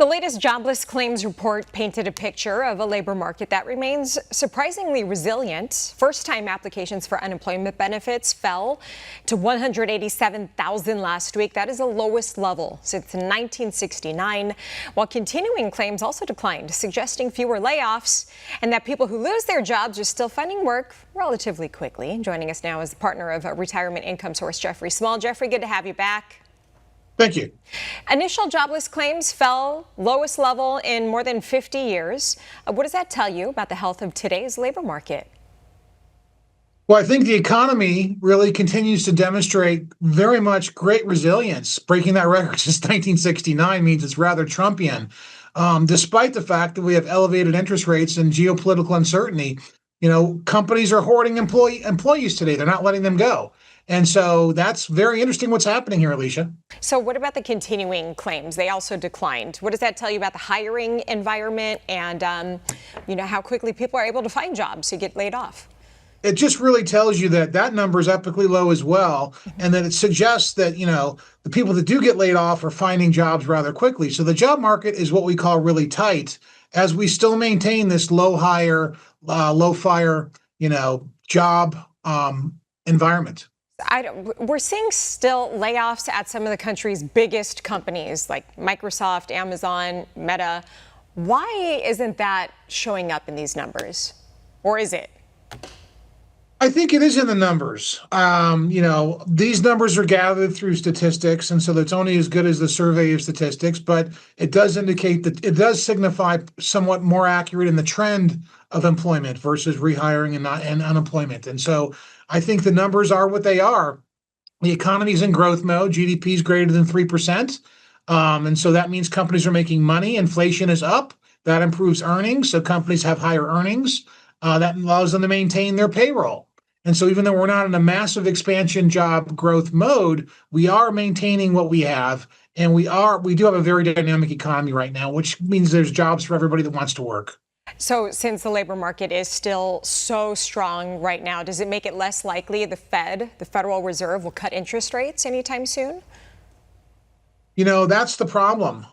The latest jobless claims report painted a picture of a labor market that remains surprisingly resilient. First-time applications for unemployment benefits fell to 187,000 last week. That is the lowest level since 1969, while continuing claims also declined, suggesting fewer layoffs and that people who lose their jobs are still finding work relatively quickly. Joining us now is the partner of retirement income source Jeffrey Small. Jeffrey, good to have you back. Thank you. Initial jobless claims fell, lowest level in more than 50 years. What does that tell you about the health of today's labor market? Well, I think the economy really continues to demonstrate very much great resilience. Breaking that record since 1969 means it's rather Trumpian. Despite the fact that we have elevated interest rates and geopolitical uncertainty, companies are hoarding employees today. They're not letting them go. And so that's very interesting what's happening here, Alicia. So what about the continuing claims? They also declined. What does that tell you about the hiring environment and, how quickly people are able to find jobs who get laid off? It just really tells you that that number is epically low as well, and that it suggests that, the people that do get laid off are finding jobs rather quickly. So the job market is what we call really tight as we still maintain this low hire, low fire, job environment. We're seeing still layoffs at some of the country's biggest companies like Microsoft, Amazon, Meta. Why isn't that showing up in these numbers? Or is it? I think it is in the numbers. These numbers are gathered through statistics, and so it's only as good as the survey of statistics, but it does indicate that it does signify somewhat more accurate in the trend of employment versus rehiring and unemployment. And so I think the numbers are what they are. The economy's in growth mode. GDP is greater than 3%. And so that means companies are making money. Inflation is up. That improves earnings. So companies have higher earnings. That allows them to maintain their payroll. And so even though we're not in a massive expansion job growth mode, we are maintaining what we have. And we do have a very dynamic economy right now, which means there's jobs for everybody that wants to work. So since the labor market is still so strong right now, does it make it less likely the Federal Reserve, will cut interest rates anytime soon? That's the problem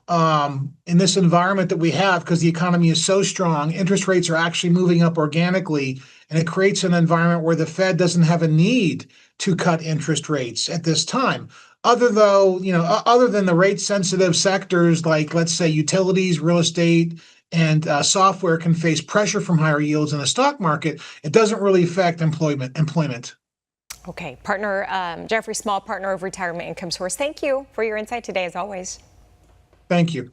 in this environment that we have, because the economy is so strong. Interest rates are actually moving up organically, and it creates an environment where the Fed doesn't have a need to cut interest rates at this time. Other than the rate sensitive sectors like, let's say, utilities, real estate, and software can face pressure from higher yields in the stock market, it doesn't really affect employment. Okay, partner Jeffrey Small, partner of Retirement Income Source. Thank you for your insight today, as always. Thank you.